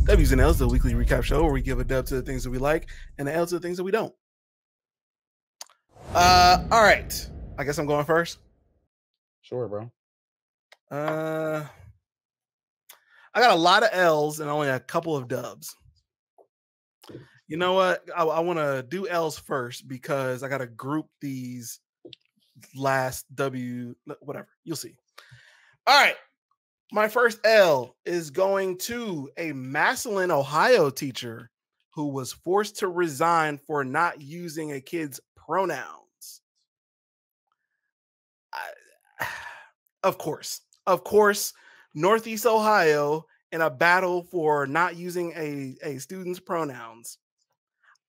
W's and L's, the weekly recap show where we give a dub to the things that we like and an L to the things that we don't. All right. I guess I'm going first. Sure, bro. I got a lot of L's and only a couple of dubs. You know what? I want to do L's first because I got to group these last W, whatever. You'll see. All right. My first L is going to a Massillon, Ohio teacher who was forced to resign for not using a kid's pronouns. Of course, Northeast Ohio in a battle for not using a student's pronouns.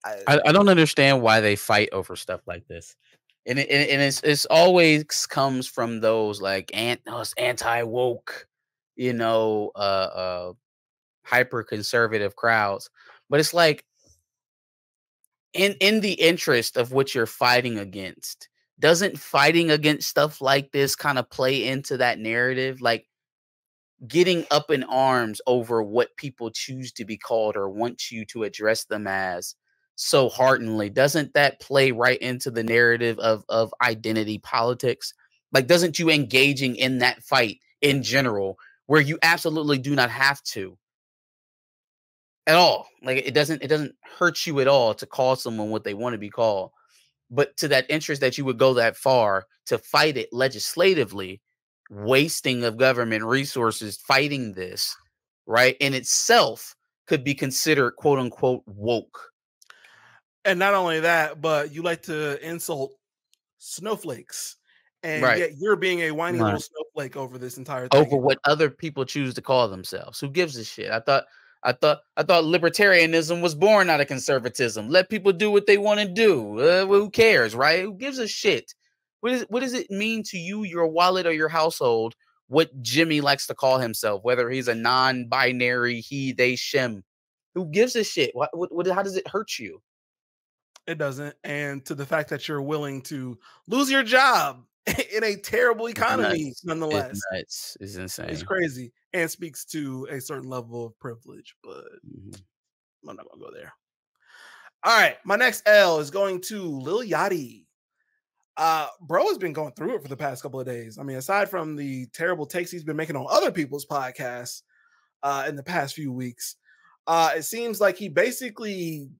I don't understand why they fight over stuff like this. And it's always comes from those like anti woke, hyper conservative crowds. But it's like in the interest of what you're fighting against, doesn't fighting against stuff like this kind of play into that narrative? Like getting up in arms over what people choose to be called or want you to address them as so heartily, doesn't that play right into the narrative of identity politics? Like, doesn't you engaging in that fight in general, where you absolutely do not have to at all, like it doesn't hurt you at all to call someone what they want to be called, but to that interest that you would go that far to fight it legislatively, wasting of government resources fighting this, right, in itself could be considered quote unquote woke. And not only that, but you like to insult snowflakes. And Right. yet you're being a whiny little snowflake over this entire thing. Over what other people choose to call themselves. Who gives a shit? I thought libertarianism was born out of conservatism. Let people do what they want to do. Who cares, right? Who gives a shit? What does it mean to you, your wallet, or your household, what Jimmy likes to call himself, whether he's a non-binary, he, they, shem? Who gives a shit? How does it hurt you? It doesn't. And to the fact that you're willing to lose your job in a terrible economy, nonetheless. It's insane. It's crazy and speaks to a certain level of privilege, but I'm not going to go there. All right. My next L is going to Lil Yachty. Bro has been going through it for the past couple of days. I mean, aside from the terrible takes he's been making on other people's podcasts in the past few weeks, it seems like he basically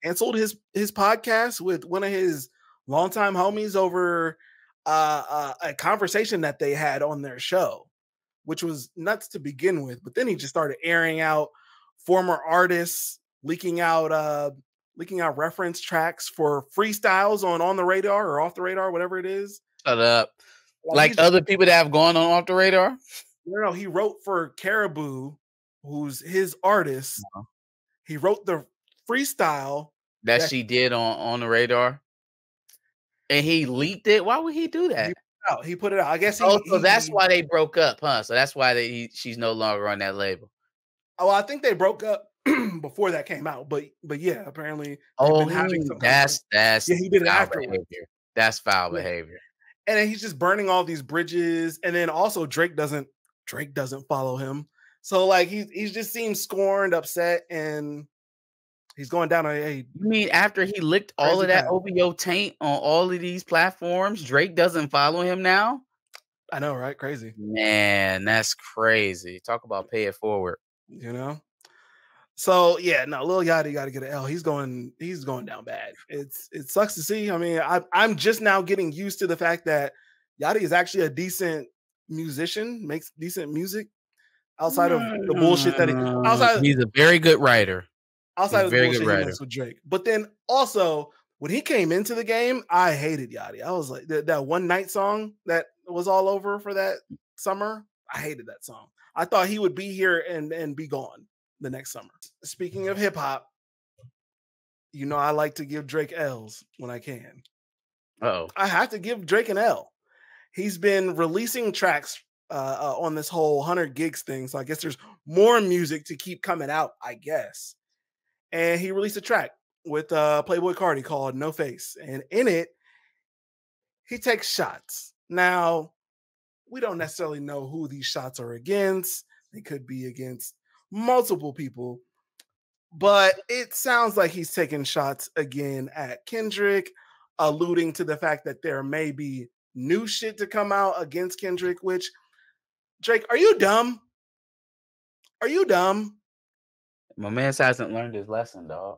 canceled his podcast with one of his longtime homies over a conversation that they had on their show, which was nuts to begin with. But then he just started airing out former artists, leaking out reference tracks for freestyles on the radar or off the radar, whatever it is. Shut up. Like other people that have gone on off the radar? No, he wrote for Caribou, who's his artist. He wrote the freestyle that she did on the radar, and he leaked it. Why would he do that? He put it out. I guess so that's why they broke up, huh? So that's why she's no longer on that label. Oh, I think they broke up before that came out, but yeah, apparently. Oh, that's he did it after. That's foul behavior. And then he's just burning all these bridges, and then also Drake doesn't follow him, so like he just seems scorned, upset, and he's going down a. You mean after he licked all of that OVO taint on all of these platforms, Drake doesn't follow him now? I know, right? Crazy, man. That's crazy. Talk about pay it forward. You know. So yeah, no, Lil Yachty got to get an L. He's going down bad. It sucks to see. I mean, I'm just now getting used to the fact that Yachty is actually a decent musician, makes decent music outside of the bullshit that he's a very good writer. Outside of the bullshit he makes with Drake. But then also when he came into the game, I hated Yachty. I was like that One Night song that was all over for that summer. I hated that song. I thought he would be here and be gone the next summer. Speaking of hip hop, you know, I like to give Drake L's when I can. Oh, I have to give Drake an L. He's been releasing tracks on this whole 100 gigs thing. So I guess there's more music to keep coming out, I guess. And he released a track with Playboi Carti called No Face. And in it, he takes shots. Now, we don't necessarily know who these shots are against. They could be against multiple people. But it sounds like he's taking shots again at Kendrick, alluding to the fact that there may be new shit to come out against Kendrick, which, Drake, are you dumb? Are you dumb? My man hasn't learned his lesson, dog.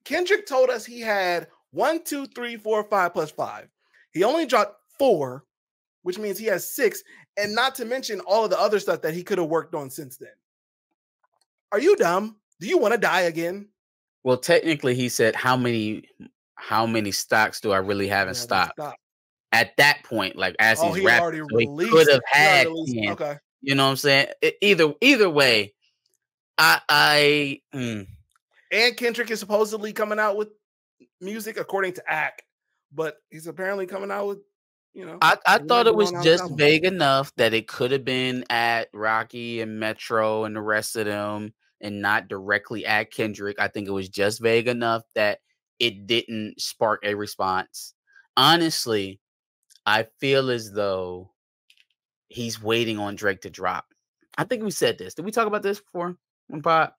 Kendrick told us he had 1, 2, 3, 4, 5 plus 5. He only dropped 4, which means he has 6, and not to mention all of the other stuff that he could have worked on since then. Are you dumb? Do you want to die again? Well, technically, he said, how many stocks do I really have in stock? At that point, like as he's rapping, so he could have had 10. Okay. You know what I'm saying? Either way, And Kendrick is supposedly coming out with music according to ACK, but he's apparently coming out with, you know. I thought it was just vague enough that it could have been at Rocky and Metro and the rest of them, and not directly at Kendrick. I think it was just vague enough that it didn't spark a response. Honestly, I feel as though he's waiting on Drake to drop. I think we said this. Did we talk about this before? I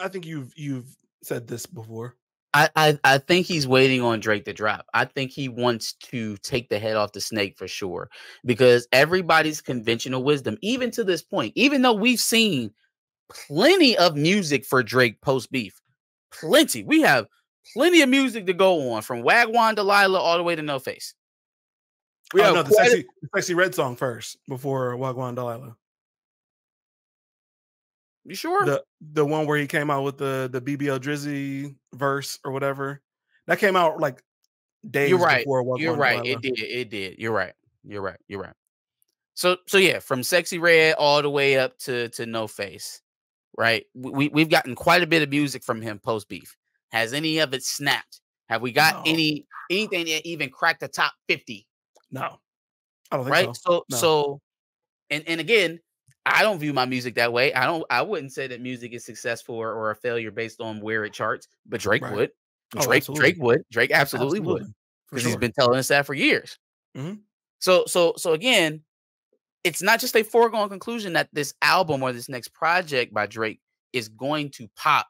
think you've said this before. I think he's waiting on Drake to drop. I think he wants to take the head off the snake for sure, because everybody's conventional wisdom, even to this point, even though we've seen plenty of music for Drake post beef, plenty. We have plenty of music to go on, from Wagwan Delilah all the way to No Face. We have the Sexy Red song first before Wagwan Delilah. You sure? The one where he came out with the BBL Drizzy verse or whatever, that came out like days before Wagwan You're right. Delilah. It did. You're right. So yeah, from Sexy Red all the way up to No Face. Right, we've gotten quite a bit of music from him post beef. Has any of it snapped? Have we got anything that even cracked the top 50? No, I don't think so. So, and again, I don't view my music that way. I wouldn't say that music is successful or a failure based on where it charts, but Drake would. Drake would. Drake absolutely would, because he's been telling us that for years. Mm-hmm. So again, it's not just a foregone conclusion that this album or this next project by Drake is going to pop.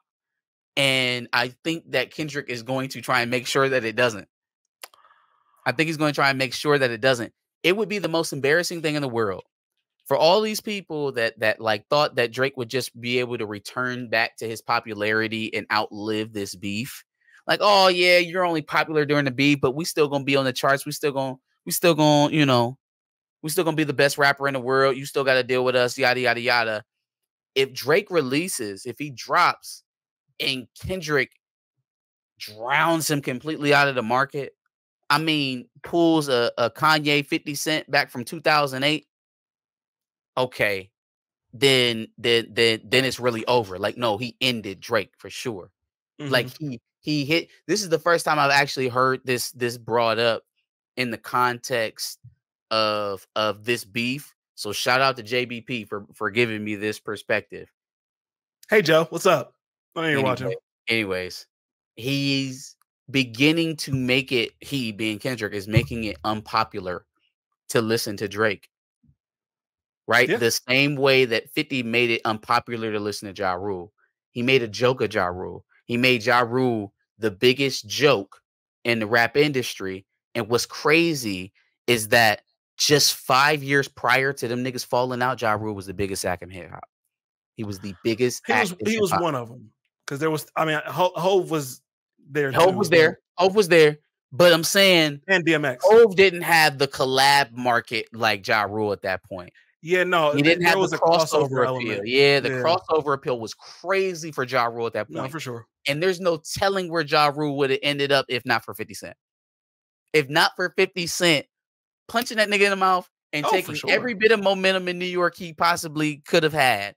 And I think that Kendrick is going to try and make sure that it doesn't. I think he's going to try and make sure that it doesn't. It would be the most embarrassing thing in the world for all these people that like thought that Drake would just be able to return back to his popularity and outlive this beef. Like, oh yeah, you're only popular during the beef, but we still gonna be on the charts. We still gonna, you know, we're still gonna be the best rapper in the world. You still got to deal with us, yada yada yada. If Drake releases, if he drops, and Kendrick drowns him completely out of the market, I mean, pulls a Kanye 50 Cent back from 2008. Okay, then it's really over. Like, no, he ended Drake for sure. Mm-hmm. Like he hit. This is the first time I've actually heard this brought up in the context of this beef. So shout out to JBP for giving me this perspective. Hey Joe, what's up? I know you're watching. Anyways, he's beginning to make it, he being Kendrick is making it unpopular to listen to Drake. Right? Yeah. The same way that 50 made it unpopular to listen to Ja Rule. He made a joke of Ja Rule. He made Ja Rule the biggest joke in the rap industry. And what's crazy is that just 5 years prior to them niggas falling out, Ja Rule was the biggest act in hip hop. He was the biggest. He was one of them, because there was. I mean, Hove was there. Hove was there. But I'm saying, and DMX. Hove didn't have the collab market like Ja Rule at that point. Yeah, no, he didn't have the crossover appeal. Yeah, the crossover appeal was crazy for Ja Rule at that point. No, for sure. And there's no telling where Ja Rule would have ended up if not for 50 Cent. If not for 50 Cent punching that nigga in the mouth and taking every bit of momentum in New York he possibly could have had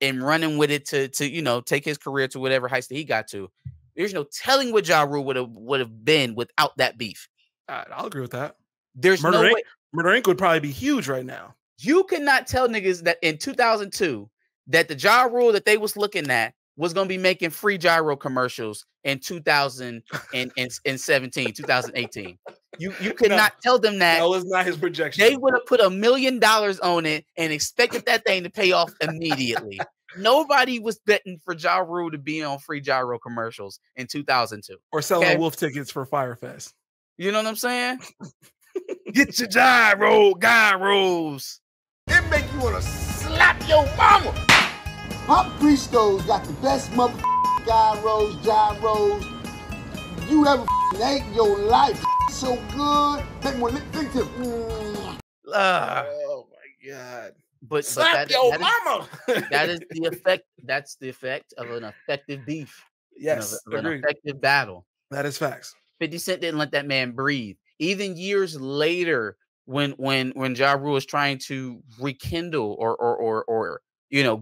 and running with it to you know, take his career to whatever heights that he got to. There's no telling what Ja Rule would have been without that beef. I'll agree with that. There's Murder no Inc. way. Murder Inc. would probably be huge right now. You cannot tell niggas that in 2002 that the Ja Rule that they was looking at was going to be making free gyro commercials in 2017, 2018. You could not tell them that. That was not his projection. They would have put $1 million on it and expected that thing to pay off immediately. Nobody was betting for Ja Rule to be on free gyro commercials in 2002. Or selling wolf tickets for Firefest. You know what I'm saying? Get your gyros. It make you want to slap your mama. Pop Cristos got the best motherfucking gyros you ever ate in your life. So good. Make one think to. Oh my God. But slap your mama. That is the effect. That's the effect of an effective beef. Yes, of an effective battle. That is facts. 50 Cent didn't let that man breathe. Even years later, when Ja Rule was trying to rekindle or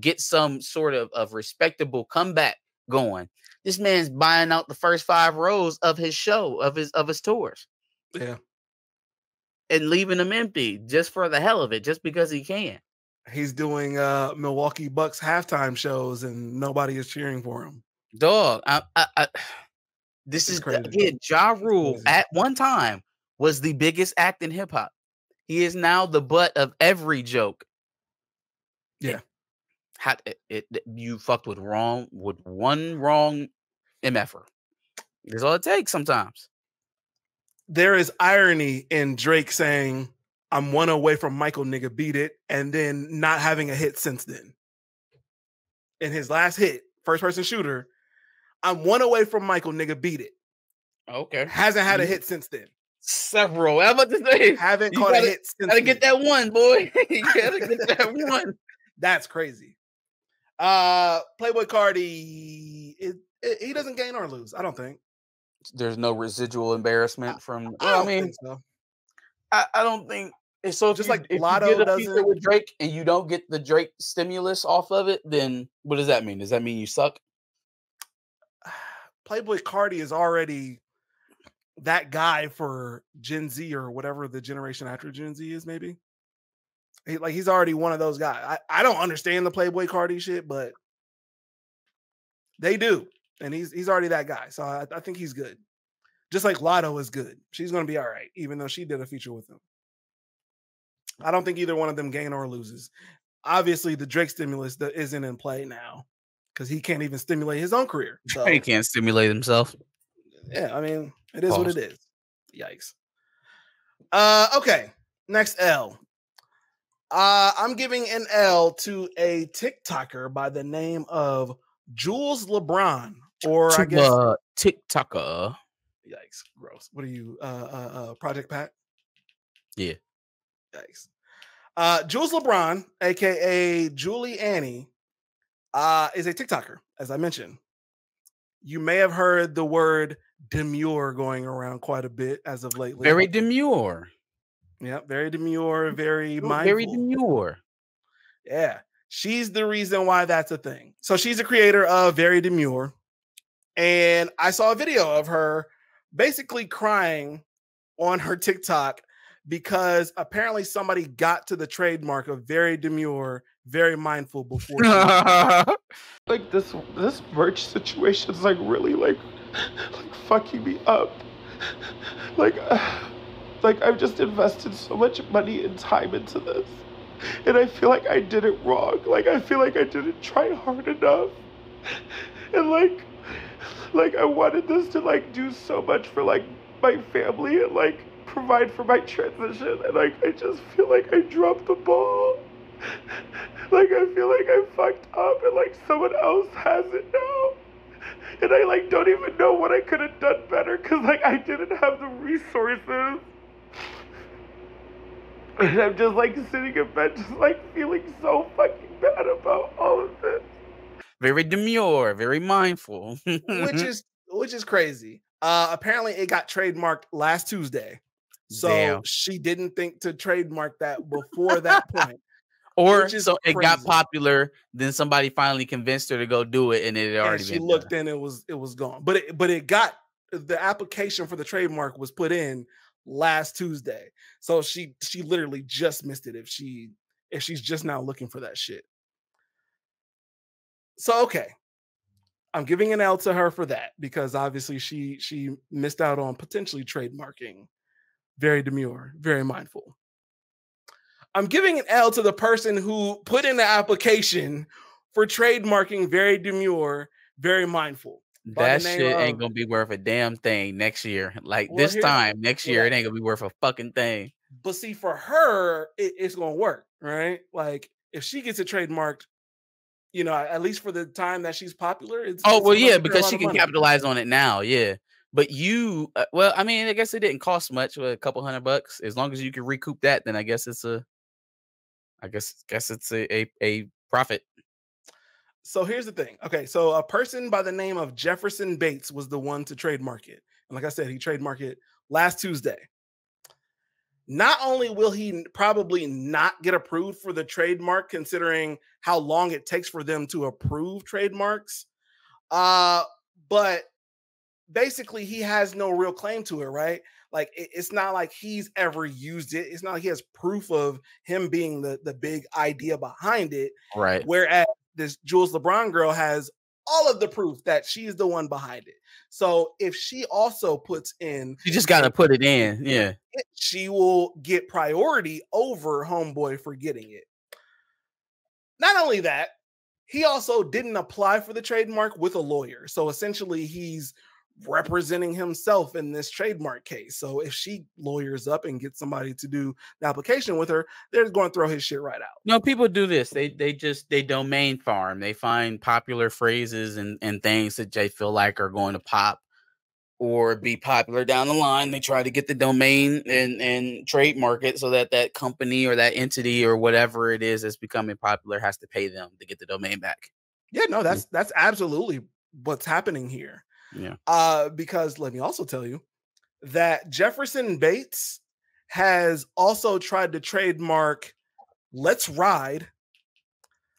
get some sort of respectable comeback going, this man's buying out the first 5 rows of his show, of his tours. Yeah. And leaving them empty just for the hell of it, just because he can. He's doing Milwaukee Bucks halftime shows and nobody is cheering for him. Dog, this is crazy. Again, Ja Rule at one time was the biggest act in hip hop. He is now the butt of every joke. Yeah. You fucked with one wrong MFer. That's all it takes sometimes. There is irony in Drake saying, I'm one away from Michael, nigga, beat it, and then not having a hit since then. In his last hit, first person shooter, I'm one away from Michael, nigga, beat it. Okay. Hasn't had a hit since then. Several. I'm about to say, haven't caught a hit since gotta get that one, boy. You gotta get that one. That's crazy. Playboy Cardi, he doesn't gain or lose, I don't think. There's no residual embarrassment from. I mean, so. I don't think. So just like if Lotto you get a doesn't feature with Drake and you don't get the Drake stimulus off of it, then what does that mean? Does that mean you suck? Playboy Cardi is already that guy for Gen Z or whatever the generation after Gen Z is, maybe. He's already one of those guys. I don't understand the Playboy Cardi shit, but they do. And he's already that guy. So I think he's good. Just like Lotto is good. She's going to be all right, even though she did a feature with him. I don't think either one of them gain or loses. Obviously, the Drake stimulus isn't in play now because he can't even stimulate his own career. So he can't stimulate himself. Yeah, I mean, it is what it is. Yikes. Okay, next L. I'm giving an L to a TikToker by the name of Jules LeBron, or I guess TikToker. Yikes, gross. What are you, Project Pat? Yeah. Yikes. Jules LeBron, aka Julie Annie, is a TikToker, as I mentioned. You may have heard the word demure going around quite a bit as of lately. Very demure. Yeah, very demure, very mindful. Very demure. Yeah. She's the reason why that's a thing. So she's a creator of Very Demure. And I saw a video of her basically crying on her TikTok because apparently somebody got to the trademark of Very Demure, Very Mindful before. Like this merch situation is like really like fucking me up. Like I've just invested so much money and time into this. And I feel like I did it wrong. Like I feel like I didn't try hard enough. And like I wanted this to like do so much for like my family and like provide for my transition. And like I just feel like I dropped the ball. Like I feel like I fucked up and like someone else has it now. And I like don't even know what I could have done better because like I didn't have the resources. And I'm just like sitting in bed just like feeling so fucking bad about all of this. Very demure, very mindful. which is crazy. Apparently it got trademarked last Tuesday. So Damn. She didn't think to trademark that before that point. Or so it got popular, then somebody finally convinced her to go do it, and it had already been. She been looked done. and it was gone. But it got, the application for the trademark was put in last Tuesday. So she literally just missed it if she's just now looking for that shit. So okay. I'm giving an L to her for that because obviously she missed out on potentially trademarking Very Demure, Very Mindful. I'm giving an L to the person who put in the application for trademarking Very Demure, Very Mindful. That shit ain't gonna be worth a damn thing next year. Like this time next year, it ain't gonna be worth a fucking thing. But see, for her, it's gonna work, right? Like if she gets it trademarked, you know, at least for the time that she's popular. It's because she can capitalize on it now, yeah. But you, well, I mean, I guess it didn't cost much, a couple $100. As long as you can recoup that, then I guess it's a profit. So here's the thing. Okay, so a person by the name of Jefferson Bates was the one to trademark it. And like I said, he trademarked it last Tuesday. Not only will he probably not get approved for the trademark, considering how long it takes for them to approve trademarks, but basically he has no real claim to it, right? Like it's not like he's ever used it. It's not like he has proof of him being the big idea behind it. Right. Whereas this Jules LeBron girl has all of the proof that she's the one behind it. So if she also puts in, you just got to put it in. Yeah. She will get priority over homeboy for getting it. Not only that, he also didn't apply for the trademark with a lawyer. So essentially he's representing himself in this trademark case. So if she lawyers up and gets somebody to do the application with her, they're going to throw his shit right out. No, people do this. They domain farm. They find popular phrases and things that they feel like are going to pop or be popular down the line. They try to get the domain and trademark it so that that company or that entity or whatever it is that's becoming popular has to pay them to get the domain back. Yeah, no, that's absolutely what's happening here. Yeah. Because let me also tell you that Jefferson Bates has also tried to trademark "Let's Ride."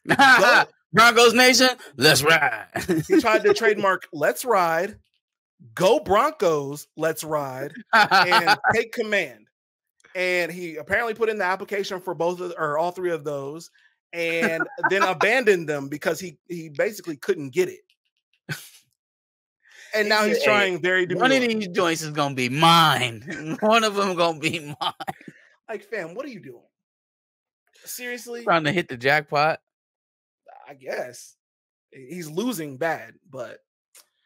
Broncos Nation, let's ride. He tried to trademark "Let's Ride," "Go Broncos, Let's Ride," and "Take Command." And he apparently put in the application for all three of those, and then abandoned them because he basically couldn't get it. And now he's trying Very Demure. One of these joints is gonna be mine. One of them gonna be mine. Like, fam, what are you doing? Seriously? Trying to hit the jackpot? I guess. He's losing bad, but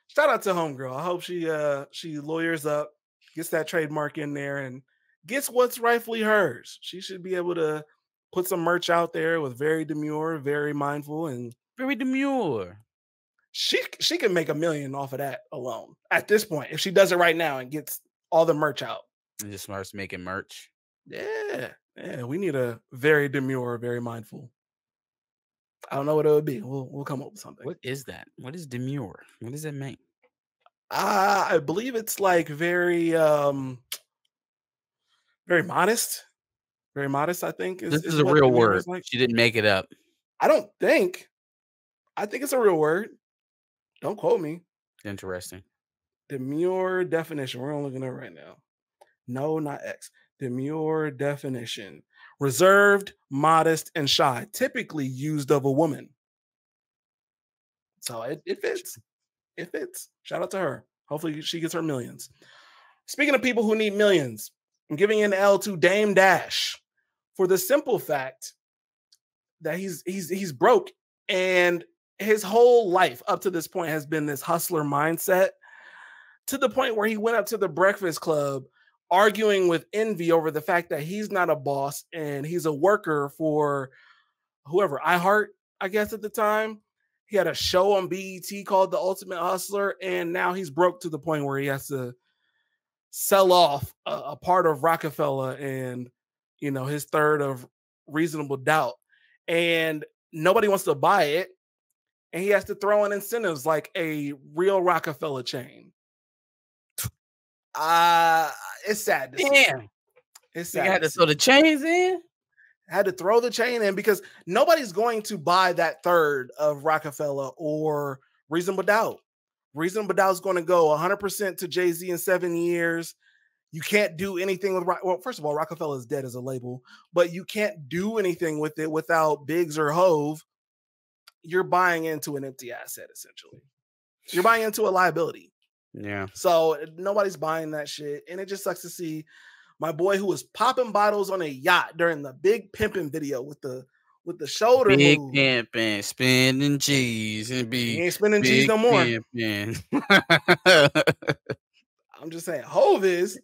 shout out to homegirl. I hope she lawyers up, gets that trademark in there, and gets what's rightfully hers. She should be able to put some merch out there with Very Demure, Very Mindful, and Very Demure. She can make $1 million off of that alone at this point if she does it right now and gets all the merch out. And just starts making merch. Yeah, we need a Very Demure, Very Mindful. I don't know what it would be. We'll come up with something. What is that? What is demure? What does that mean? I believe it's like very modest. Very modest, I think. This is a real word. Like. She didn't make it up. I don't think. I think it's a real word. Don't quote me. Interesting. Demure definition. We're looking at it right now. No, not X. Demure definition. Reserved, modest, and shy. Typically used of a woman. So it fits. It fits. Shout out to her. Hopefully she gets her millions. Speaking of people who need millions, I'm giving an L to Dame Dash for the simple fact that he's broke, and his whole life up to this point has been this hustler mindset, to the point where he went up to the Breakfast Club arguing with Envy over the fact that he's not a boss and he's a worker for whoever, iHeart, I guess at the time. He had a show on BET called The Ultimate Hustler, and now he's broke to the point where he has to sell off a part of Rockefeller and, you know, his third of Reasonable Doubt. And nobody wants to buy it. And he has to throw in incentives like a real Rockefeller chain. It's sad to see. Damn. It's sad. You had to throw the chains in? Had to throw the chain in because nobody's going to buy that third of Rockefeller or Reasonable Doubt. Reasonable Doubt is going to go 100% to Jay-Z in 7 years. You can't do anything with, well, first of all, Rockefeller is dead as a label, but you can't do anything with it without Biggs or Hove. You're buying into an empty asset, essentially. You're buying into a liability. Yeah. So nobody's buying that shit. And it just sucks to see my boy who was popping bottles on a yacht during the big pimping video with the with the shoulder big move. pimpin', spinning cheese, and He ain't spinning cheese no more. I'm just saying, Hove is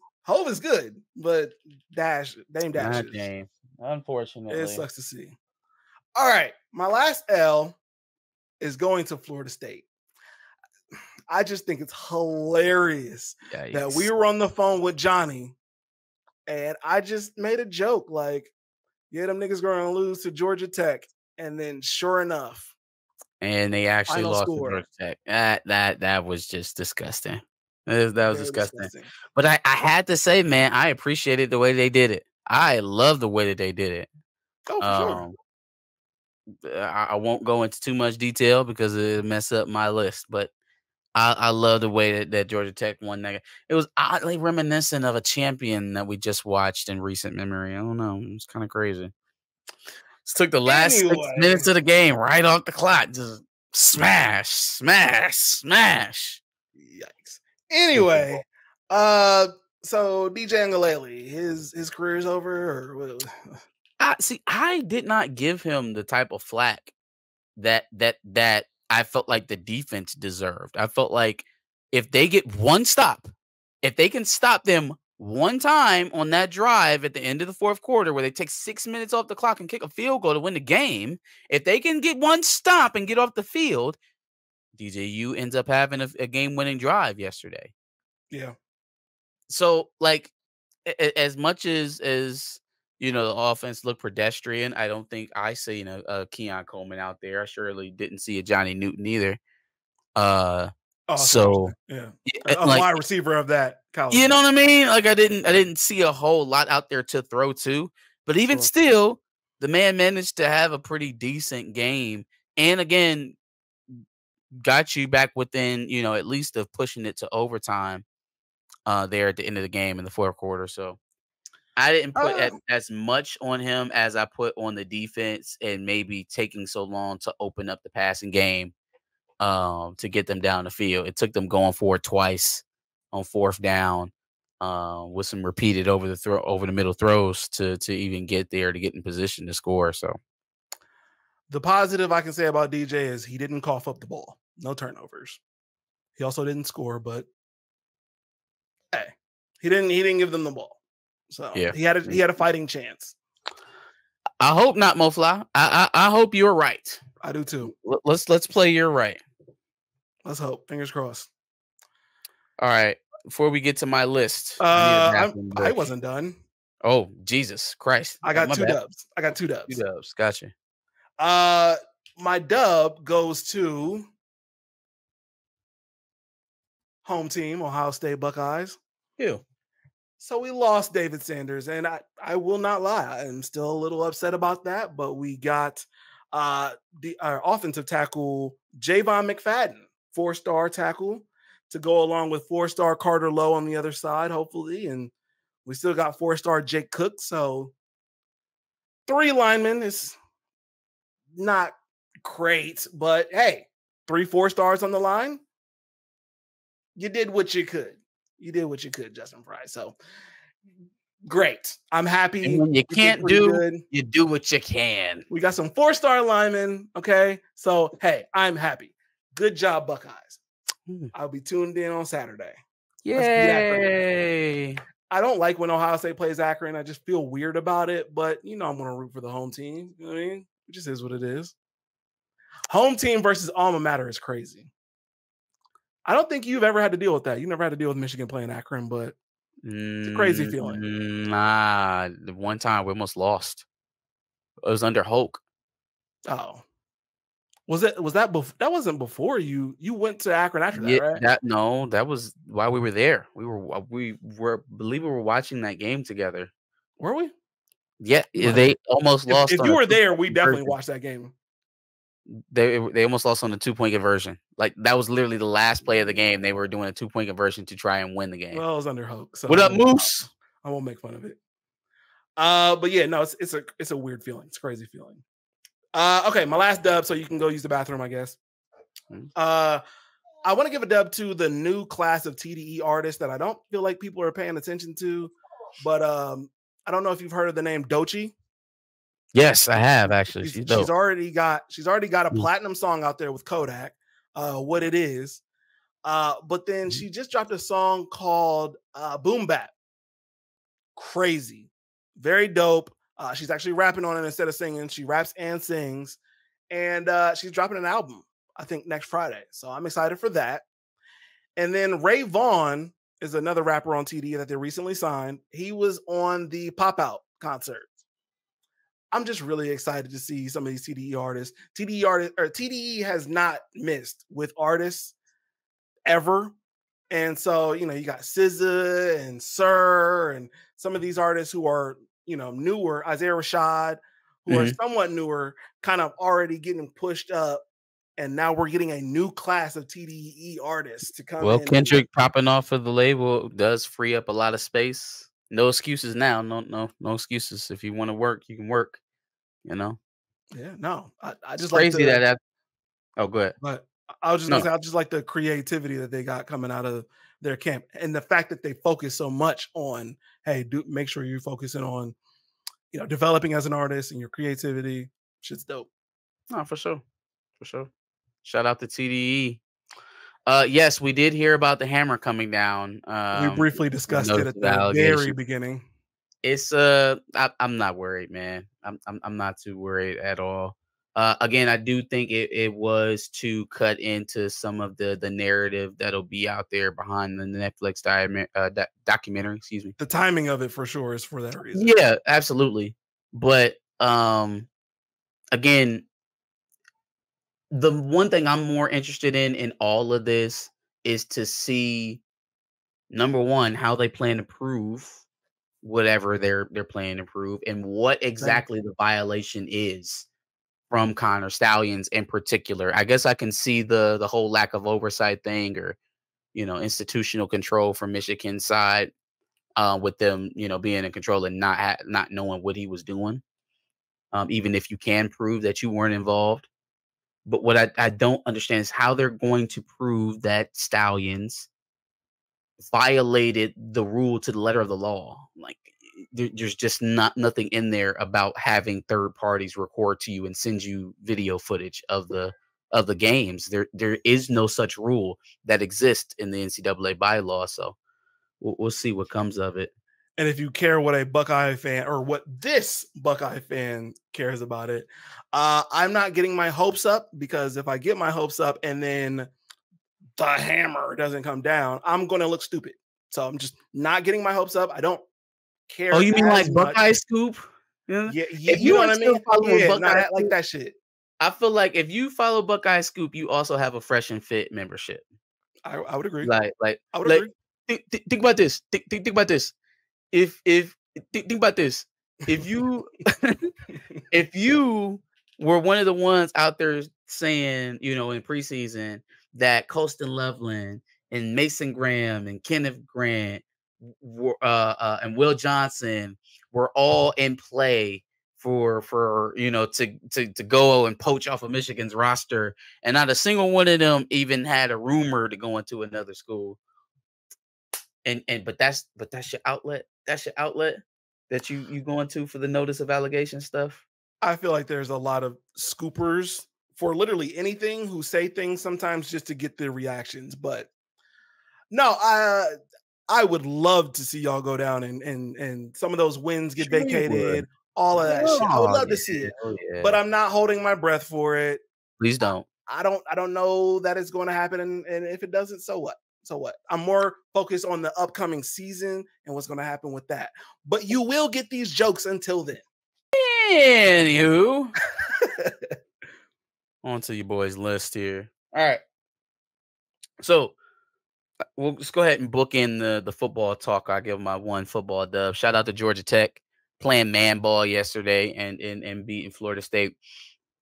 good, but Dame Dash is. Dame. Unfortunately, it sucks to see. All right, my last L is going to Florida State. I just think it's hilarious that we were on the phone with Johnny, and I just made a joke like, "Yeah, them niggas going to lose to Georgia Tech," and then sure enough, and they actually lost to Georgia Tech. That was just disgusting. That was disgusting. But I had to say, man, I appreciated the way they did it. I love the way that they did it. Oh, for sure. I won't go into too much detail because it'll mess up my list, but I love the way that Georgia Tech won that. It was oddly reminiscent of a champion that we just watched in recent memory. I don't know. It's kind of crazy. Just took the last 6 minutes of the game right off the clock. Just smash. Yikes. Anyway, so DJ Uiagalelei, his career's over, or I did not give him the type of flack that I felt like the defense deserved. I felt like if they get one stop, if they can stop them one time on that drive at the end of the fourth quarter where they take 6 minutes off the clock and kick a field goal to win the game, if they can get one stop and get off the field, DJU ends up having a game-winning drive yesterday. Yeah. So, like, as much as the offense looked pedestrian, I don't think I seen a Keon Coleman out there. I surely didn't see a Johnny Newton either. A wide receiver of that caliber. You know what I mean? Like I didn't see a whole lot out there to throw to. But even still, the man managed to have a pretty decent game, and again, got you back within at least of pushing it to overtime. There at the end of the game in the fourth quarter. So I didn't put as much on him as I put on the defense and maybe taking so long to open up the passing game to get them down the field. It took them going for it twice on fourth down with some repeated over the middle throws to even get there to get in position to score. So the positive I can say about DJ is he didn't cough up the ball. No turnovers. He also didn't score, but hey, he didn't give them the ball. So yeah, he had a fighting chance. I hope not, Mofla. I hope you're right. I do too. Let's play you're right. Let's hope. Fingers crossed. All right. Before we get to my list, I wasn't done. Oh, Jesus Christ. I got two dubs. Two dubs. Gotcha. My dub goes to home team, Ohio State Buckeyes. Ew. So we lost David Sanders, and I will not lie, I'm still a little upset about that. But we got our offensive tackle Javon McFadden, 4-star tackle, to go along with 4-star Carter Lowe on the other side, hopefully, and we still got 4-star Jake Cook. So 3 linemen is not great, but hey, 3 4-stars on the line. You did what you could. Justin Fry. So great. I'm happy. And when you can't you do what you can. We got some 4-star linemen. Okay. So, hey, I'm happy. Good job, Buckeyes. I'll be tuned in on Saturday. Yay. I don't like when Ohio State plays Akron. I just feel weird about it, but I'm going to root for the home team. You know what I mean? It just is what it is. Home team versus alma mater is crazy. I don't think you've ever had to deal with that. You never had to deal with Michigan playing Akron, but it's a crazy feeling. Nah, the one time we almost lost. It was under Hoke. Oh, was that before? That wasn't before you went to Akron after that, right? That was why we were there. We were watching that game together. Were we? Yeah, they almost lost. If you were there, we definitely watched that game. They almost lost on the 2-point conversion. Like that was literally the last play of the game. They were doing a 2-point conversion to try and win the game. Well, it was under Hoke. So what up, Moose? I won't make fun of it. But yeah, no, it's a weird feeling. It's a crazy feeling. Okay, my last dub, so you can go use the bathroom, I guess. I want to give a dub to the new class of TDE artists that I don't feel like people are paying attention to, but I don't know if you've heard of the name Doechii. Yes, I have actually. She's dope. She's already got a Mm. platinum song out there with Kodak. What It Is. But then she just dropped a song called Boom Bap. Crazy, very dope. She's actually rapping on it instead of singing. She raps and sings, and she's dropping an album, I think, next Friday. So I'm excited for that. And then Ray Vaughn is another rapper on TDE that they recently signed. He was on the Pop Out concert. I'm just really excited to see some of these TDE artists. TDE has not missed with artists ever. And so, you got SZA and Sir and some of these artists who are, newer, Isaiah Rashad, who are somewhat newer, kind of already getting pushed up. And now we're getting a new class of TDE artists to come in. Well, Kendrick popping off of the label does free up a lot of space. No excuses now. No excuses. If you want to work, you can work. Yeah, no. I just crazy like that. Oh, go ahead. But I was just gonna say, I just like the creativity that they got coming out of their camp, and the fact that they focus so much on, hey, make sure you're focusing on, developing as an artist and your creativity. Shit's dope. No, for sure. Shout out to TDE. Yes, we did hear about the hammer coming down. We briefly discussed it at the very beginning. It's I'm not worried, man. I'm not too worried at all. Again, I do think it was to cut into some of the narrative that'll be out there behind the Netflix documentary. Excuse me. The timing of it for sure is for that reason. Yeah, absolutely. But again, the one thing I'm more interested in all of this is to see, number one, how they plan to prove whatever they're planning to prove, and what exactly the violation is from Connor Stalions in particular. I guess I can see the whole lack of oversight thing, or institutional control from Michigan's side, with them being in control and not knowing what he was doing, even if you can prove that you weren't involved. But what I don't understand is how they're going to prove that Stalions violated the rule to the letter of the law. Like, there's just nothing in there about having third parties record to you and send you video footage of the games. There is no such rule that exists in the NCAA bylaw. So we'll see what comes of it. And if you care what a Buckeye fan, or what this Buckeye fan cares about it, I'm not getting my hopes up, because if I get my hopes up and then the hammer doesn't come down, I'm going to look stupid. So I'm just not getting my hopes up. I don't care. Oh, you mean like Buckeye Scoop? Yeah, if you know what I mean? Yeah, I like that shit. I feel like if you follow Buckeye Scoop, you also have a Fresh and Fit membership. I would agree. Like I would agree. Think about this. Think about this. Think about this. If you if you were one of the ones out there saying, in preseason, that Colston Loveland and Mason Graham and Kenneth Grant and Will Johnson were all in play for to go and poach off of Michigan's roster, and not a single one of them even had a rumor to go into another school. But that's your outlet. That's your outlet that you going to for the notice of allegation stuff. I feel like there's a lot of scoopers for literally anything who say things sometimes just to get their reactions. But no, I would love to see y'all go down and some of those wins get vacated, all of that shit. I would love to see it, but I'm not holding my breath for it. Please don't. I don't know that it's going to happen, and if it doesn't, so what? So what? I'm more focused on the upcoming season and what's going to happen with that. But you will get these jokes until then. Anywho, on to your boys' list here. All right. So we'll just go ahead and book in the football talk. I'll give my one football dub. Shout out to Georgia Tech playing man ball yesterday and beating Florida State.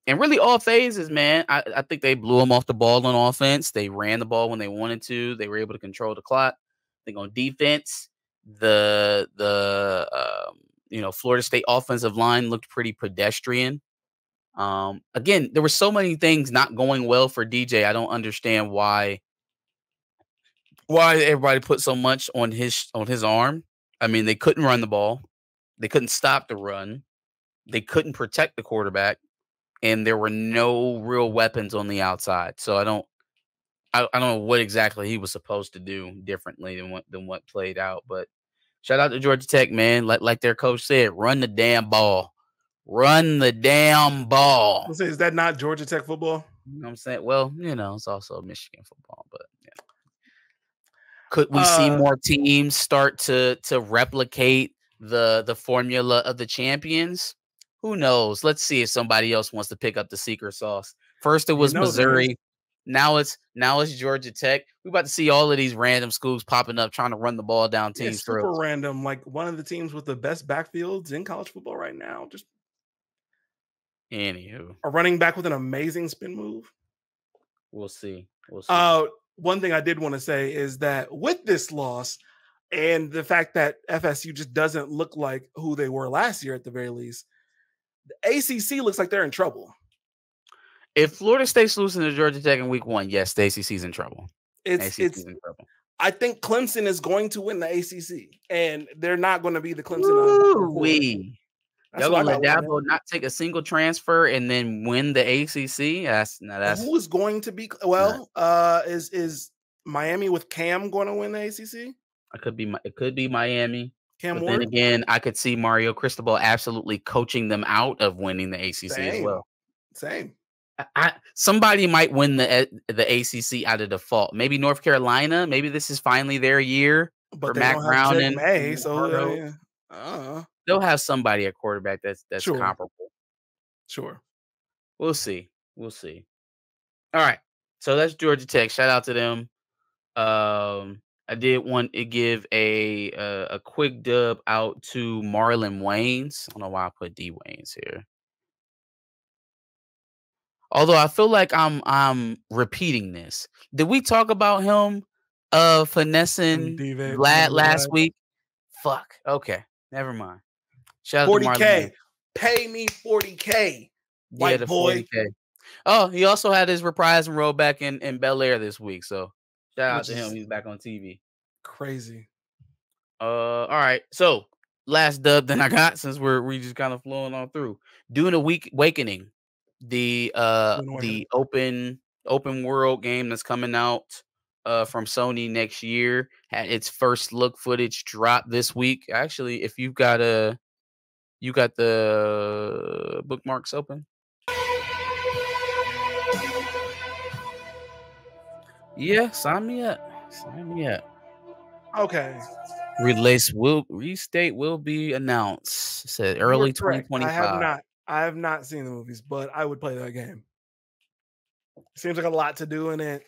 And really all phases, man. I think they blew them off the ball on offense. They ran the ball when they wanted to. They were able to control the clock. I think on defense, the Florida State offensive line looked pretty pedestrian. Again, there were so many things not going well for DJ. I don't understand why everybody put so much on his arm. I mean, they couldn't run the ball. They couldn't stop the run. they couldn't protect the quarterback, and there were no real weapons on the outside. So I don't know what exactly he was supposed to do differently than what played out. But shout out to Georgia Tech, man. Like their coach said, run the damn ball. Run the damn ball. Let's say, is that not Georgia Tech football? You know what I'm saying? Well, it's also Michigan football, but yeah. Could we see more teams start to replicate the formula of the champions? Who knows? Let's see if somebody else wants to pick up the secret sauce. First it was Missouri. Now it's Georgia Tech. We're about to see all of these random schools popping up trying to run the ball down teams' throats. Super random, like one of the teams with the best backfields in college football right now. Just anywho, a running back with an amazing spin move. We'll see. One thing I did want to say is that with this loss and the fact that FSU just doesn't look like who they were last year at the very least, the ACC looks like they're in trouble. If Florida State's losing to Georgia Tech in week 1, yes, the ACC's in trouble. It's in trouble. I think Clemson is going to win the ACC, and they're not going to be the Clemson. Y'all gonna let Dabo not take a single transfer and then win the ACC? That's who is going to be? Well, is Miami with Cam going to win the ACC? It could be Miami. Cam but Ward? Then again, I could see Mario Cristobal absolutely coaching them out of winning the ACC as well. Same. Somebody might win the ACC out of default. Maybe North Carolina. Maybe this is finally their year for Mac Brown and May. So they'll have somebody at quarterback that's comparable. Sure. We'll see. All right. So that's Georgia Tech. Shout out to them. I did want to give a quick dub out to Marlon Waynes. I don't know why I put D Waynes here. Although I feel like I'm repeating this. Did we talk about him finessing Vlad last week? Fuck. Okay. Never mind. Shout out to Marlon Waynes. Pay me $40K. White boy. 40K. Oh, he also had his reprise and roll back in Bel Air this week. So shout out to him. He's back on TV. Crazy. All right. So last dub that I got, since we just kind of flowing on through. Dune Awakening, the open world game that's coming out from Sony next year, had its first look footage drop this week. Actually, if you got the bookmarks open. Yeah, sign me up. Okay. Release will be announced. It said early 2025. I have not seen the movies, but I would play that game. Seems like a lot to do in it.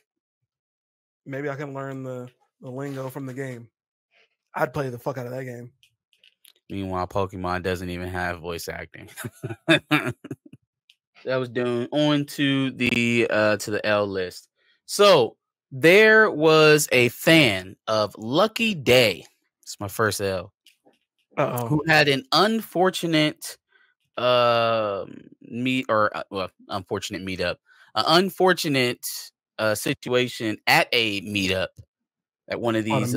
Maybe I can learn the lingo from the game. I'd play the fuck out of that game. Meanwhile, Pokemon doesn't even have voice acting. That was doing on to the L list. So there was a fan of Lucky Day. It's my first L. Who had an unfortunate unfortunate meetup. An unfortunate situation at a meetup at one of these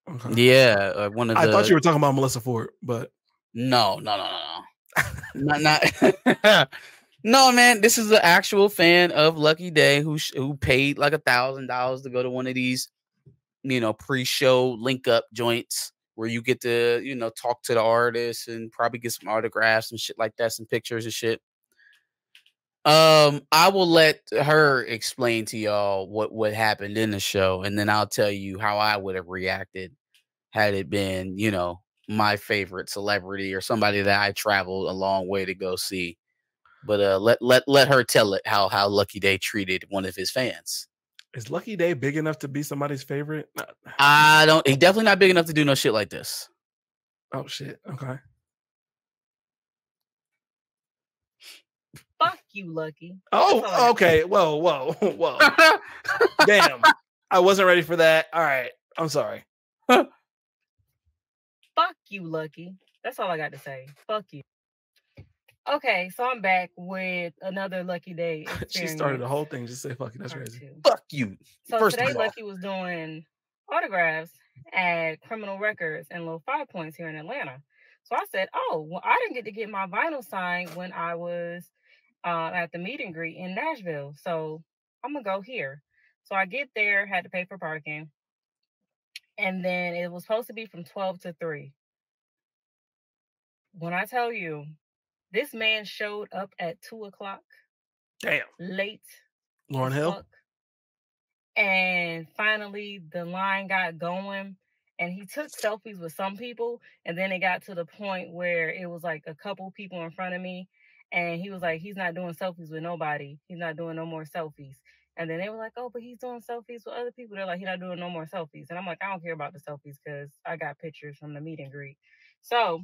Okay. One of I thought you were talking about Melissa Ford, but no. not no, man. This is an actual fan of Lucky Day who paid like $1,000 to go to one of these, pre-show link up joints where you get to, talk to the artist and probably get some autographs and shit like that, some pictures and shit. I will let her explain to y'all what happened in the show, and then I'll tell you how I would have reacted had it been, my favorite celebrity or somebody that I traveled a long way to go see. But let her tell it how Lucky Day treated one of his fans. Is Lucky Day big enough to be somebody's favorite? He's definitely not big enough to do no shit like this. Oh shit. Okay. Fuck you, Lucky. Oh, okay. Whoa. Damn. I wasn't ready for that. All right. I'm sorry. Fuck you, Lucky. That's all I got to say. Fuck you. Okay, so I'm back with another Lucky Day experience. She started the whole thing. Just say fuck you. That's crazy. Fuck you. So today Lucky was doing autographs at Criminal Records and Low 5 Points here in Atlanta. So I said, oh, well, I didn't get to get my vinyl signed when I was at the meet and greet in Nashville. So I'm going to go here. So I get there, had to pay for parking. And then it was supposed to be from 12 to 3. When I tell you, this man showed up at 2 o'clock. Damn. Late. Lauryn Hill. And finally, the line got going. And he took selfies with some people. And then it got to the point where it was like a couple people in front of me. And he was like, he's not doing selfies with nobody. He's not doing no more selfies. And then they were like, oh, but he's doing selfies with other people. They're like, he's not doing no more selfies. And I'm like, I don't care about the selfies because I got pictures from the meet and greet. So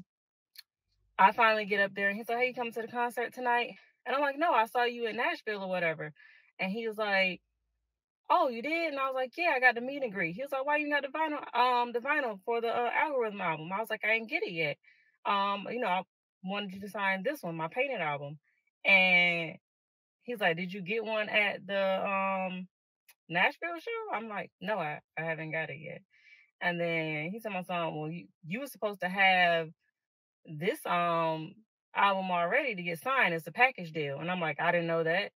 I finally get up there and he's like, hey, you coming to the concert tonight? And I'm like, no, I saw you in Nashville or whatever. And he was like, oh, you did? And I was like, yeah, I got the meet and greet. He was like, why you got the vinyl for the Algorithm album? I was like, I didn't get it yet. I wanted you to sign this one, my Painted album. And he's like, did you get one at the Nashville show? I'm like, no, I haven't got it yet. And then he said, my son, well, you were supposed to have this album already to get signed. It's a package deal. And I'm like, I didn't know that.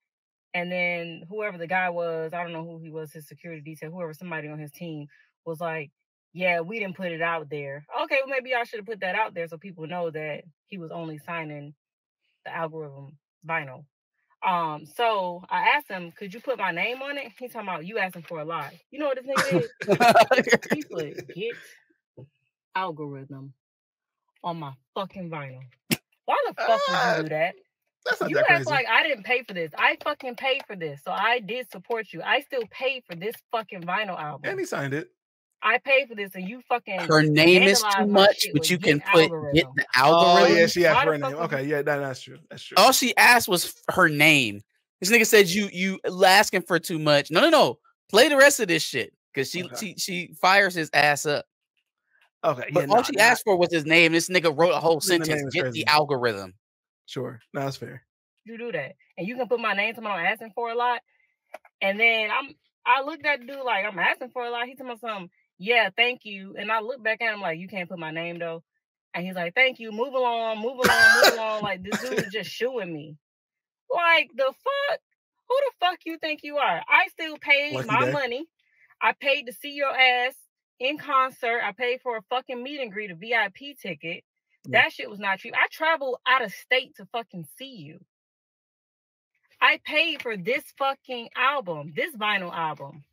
And then whoever the guy was, I don't know who he was, his security detail, somebody on his team was like, yeah, we didn't put it out there. Okay, well, maybe I should have put that out there so people know that he was only signing the Algorithm vinyl. So I asked him, could you put my name on it? He's talking about you asking for a lot. You know what this nigga did? He put Get Algorithm on my fucking vinyl. Why the fuck would you do that? You act like I didn't pay for this. I fucking paid for this. So I did support you. I still paid for this fucking vinyl album. And he signed it. I paid for this and you fucking her name is too much, but you can get the Algorithm. Oh yeah, she asked for her name. Okay, yeah, that's true. That's true. All she asked was her name. This nigga said you asking for too much. No. Play the rest of this shit. Because she fires his ass up. Okay. But all she asked for was his name. This nigga wrote a whole sentence. Get the Algorithm. Sure. No, that's fair. You do that. And you can put my name to I'm asking for a lot. And then I looked at the dude like, I'm asking for a lot. He told me something, yeah, thank you. And I look back at him like, you can't put my name though. And he's like, thank you. Move along. Like this dude is just shooing me. Like the fuck? Who the fuck you think you are? I still paid my money. I paid to see your ass in concert. I paid for a fucking meet and greet, a VIP ticket. That shit was not cheap. I traveled out of state to fucking see you. I paid for this fucking album, this vinyl album.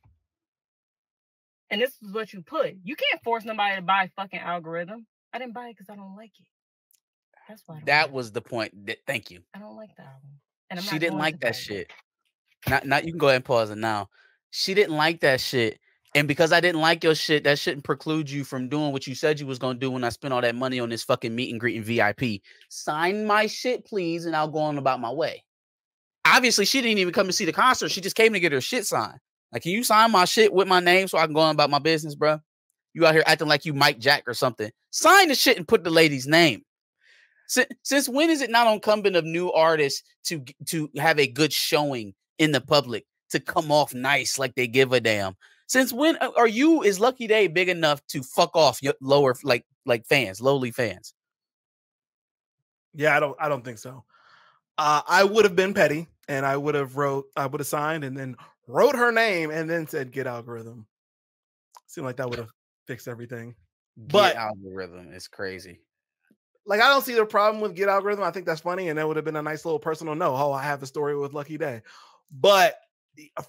And this is what you put. You can't force nobody to buy fucking Algorithm. I didn't buy it because I don't like it. That's why. That was the point. Thank you. I don't like the album. And she didn't like that shit. Not you can go ahead and pause it now. She didn't like that shit. And because I didn't like your shit, that shouldn't preclude you from doing what you said you was going to do when I spent all that money on this fucking meet and greet and VIP. Sign my shit, please, and I'll go on about my way. Obviously, she didn't even come to see the concert. She just came to get her shit signed. Like, can you sign my shit with my name so I can go on about my business, bro? You out here acting like you Mike Jack or something. Sign the shit and put the lady's name. Since when is it not incumbent of new artists to have a good showing in the public, to come off nice like they give a damn? Since when is Lucky Day big enough to fuck off your lower like fans, lowly fans? Yeah, I don't think so. I would have been petty and I would have signed and then wrote her name and then said Get Algorithm. Seemed like that would have fixed everything. Get Algorithm is crazy. Like, I don't see the problem with Get Algorithm. I think that's funny, and that would have been a nice little personal note. Oh, I have a story with Lucky Day. But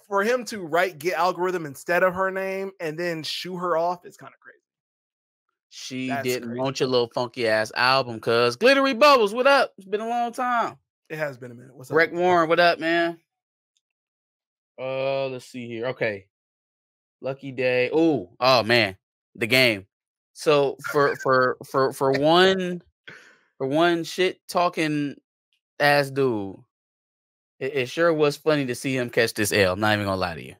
for him to write Get Algorithm instead of her name and then shoo her off is kind of crazy. That's didn't want your little funky ass album, cuz. Glittery Bubbles, what up? It's been a long time. It has been a minute. What's up? Rick Warren, what up, man? Let's see here. Okay. Lucky Day. Oh man. The game. So for one shit talking ass dude, it sure was funny to see him catch this L. I'm not even gonna lie to you.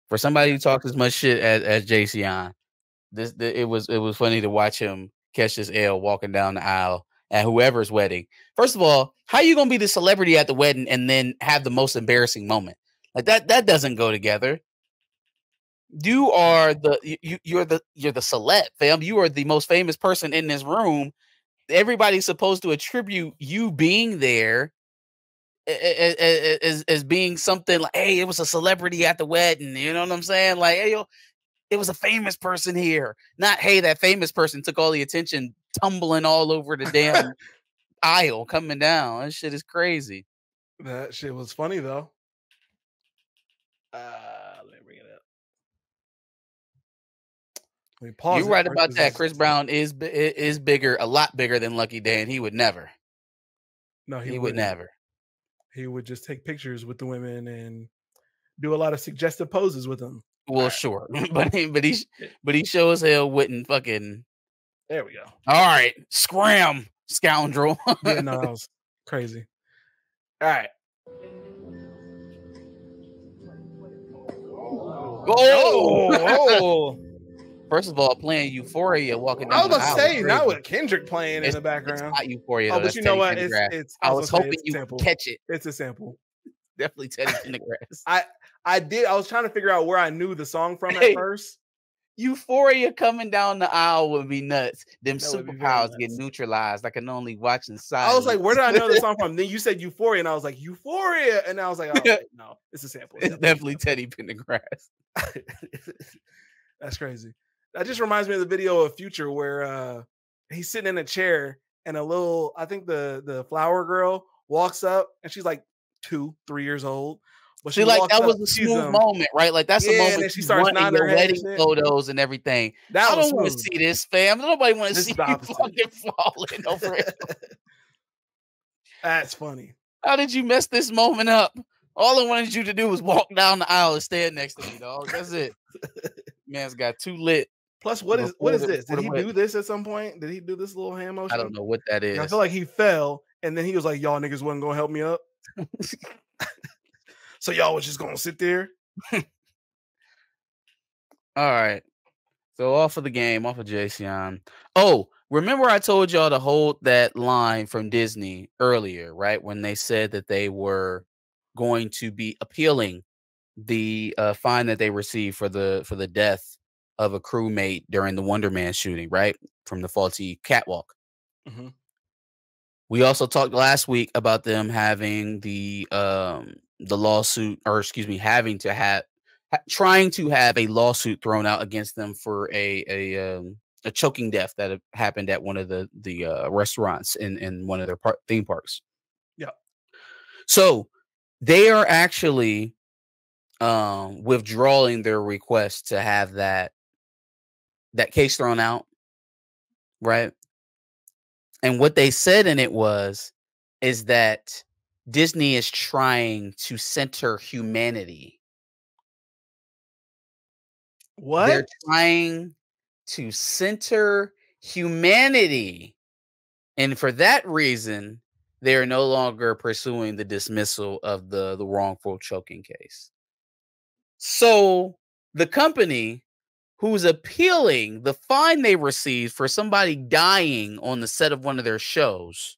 For somebody who talks as much shit as JC it was funny to watch him catch this L walking down the aisle at whoever's wedding. First of all, how you gonna be the celebrity at the wedding and then have the most embarrassing moment? Like that doesn't go together. You are you're the celeb, fam. You are the most famous person in this room, everybody's supposed to attribute you being there as being something like, hey, it was a celebrity at the wedding. You know what I'm saying? Like, hey, yo, it was a famous person here. Not, hey, that famous person took all the attention tumbling all over the damn aisle coming down. That shit is crazy. That shit was funny though. Let me bring it up. You're right about that. Chris Brown is bigger, a lot bigger than Lucky Day, and he would never. No, he would never. He would just take pictures with the women and do a lot of suggestive poses with them. Well, sure, but he sure as hell wouldn't fucking. There we go. All right, scram, scoundrel. Yeah, no, that was crazy. All right. Oh. First of all, playing Euphoria, walking down. I was about to say, not with Kendrick playing in the background. It's not Euphoria. Oh, but you know what? I was hoping you catch it. It's a sample. Definitely Teddy Pendergrass. I was trying to figure out where I knew the song from at first. Euphoria coming down the aisle would be nuts. Them superpowers get neutralized. I can only watch inside. I was like, where did I know the song from? Then you said Euphoria, and I was like, Euphoria, and I was like, oh, no, it's a sample. It's definitely Teddy Pendergrass. That's crazy. That just reminds me of the video of Future where he's sitting in a chair and I think the flower girl walks up and she's like 2-3 years old. But she like that was a smooth moment, right? Like that's a moment she starts nodding her head, wedding photos and everything. I don't want to see this, fam. Nobody want to see you fucking falling over it. That's funny. How did you mess this moment up? All I wanted you to do was walk down the aisle and stand next to me, dog. That's it. Man's got too lit. Plus, what is this? Did he do this at some point? Did he do this little hand motion? I don't know what that is. I feel like he fell, and then he was like, "Y'all niggas wasn't gonna help me up." So y'all was just gonna sit there. All right. So off of the game, off of Jayceon. Oh, remember I told y'all to hold that line from Disney earlier, right? When they said that they were going to be appealing the fine that they received for the death of a crewmate during the Wonder Man shooting, right? From the faulty catwalk. Mm-hmm. We also talked last week about them having the lawsuit, or excuse me, trying to have a lawsuit thrown out against them for a choking death that happened at one of the restaurants in one of their theme parks. Yeah. So they are actually withdrawing their request to have that case thrown out, right? And what they said in it is that Disney is trying to center humanity. What? They're trying to center humanity. And for that reason, they are no longer pursuing the dismissal of the wrongful choking case. So the company who's appealing the fine they received for somebody dying on the set of one of their shows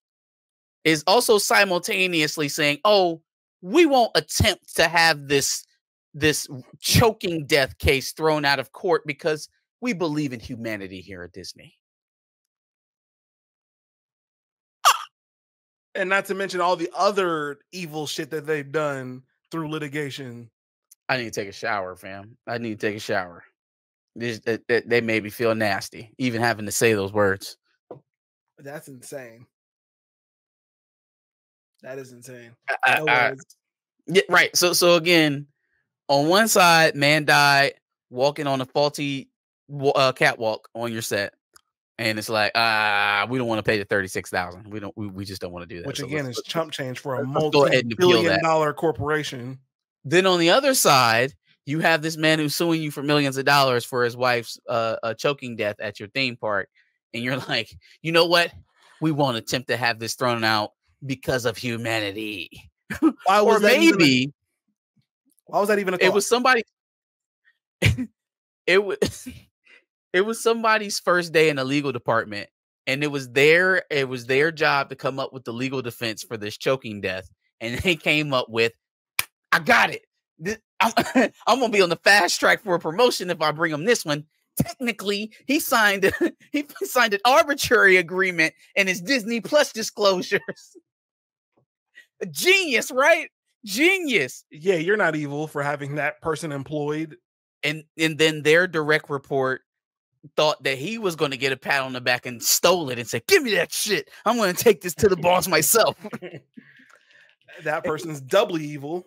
is also simultaneously saying, oh, we won't attempt to have this choking death case thrown out of court because we believe in humanity here at Disney. And not to mention all the other evil shit that they've done through litigation. I need to take a shower, fam. I need to take a shower. They made me feel nasty, even having to say those words. That's insane. That is insane. Yeah, right. So again, on one side, man died walking on a faulty catwalk on your set, and it's like, we don't want to pay the $36,000. We just don't want to do that. Which again is chump change for a multi-billion-dollar corporation. Then on the other side, you have this man who's suing you for millions of dollars for his wife's choking death at your theme park. And you're like, you know what? We won't attempt to have this thrown out because of humanity. Why was that even a thought? It was somebody. It was somebody's first day in the legal department. And it was their job to come up with the legal defense for this choking death. And they came up with, I got it. I'm gonna be on the fast track for a promotion if I bring them this one. technically he signed an arbitrary agreement in his Disney Plus disclosures. Genius, right? Genius. Yeah, you're not evil for having that person employed. And then their direct report thought that he was going to get a pat on the back and stole it and said, "Give me that shit. I'm going to take this to the boss myself." That person's doubly evil.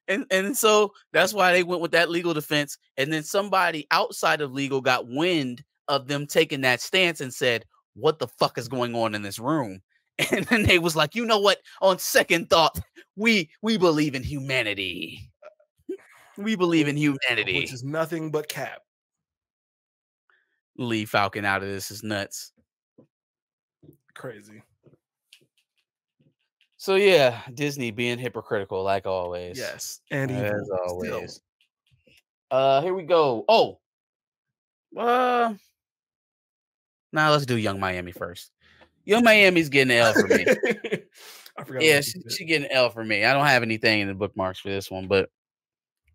And so that's why they went with that legal defense. And then somebody outside of legal got wind of them taking that stance and said, "What the fuck is going on in this room?" And then they was like, "You know what? On second thought, we believe in humanity. We believe in humanity." Which is nothing but cap. Leave Falcon out of this is nuts. Crazy. So yeah, Disney being hypocritical like always. Yes, and as evil always. still. Here we go. Oh, now let's do Young Miami first. Young Miami's getting an L for me. I forgot. Yeah, she getting an L for me. I don't have anything in the bookmarks for this one, but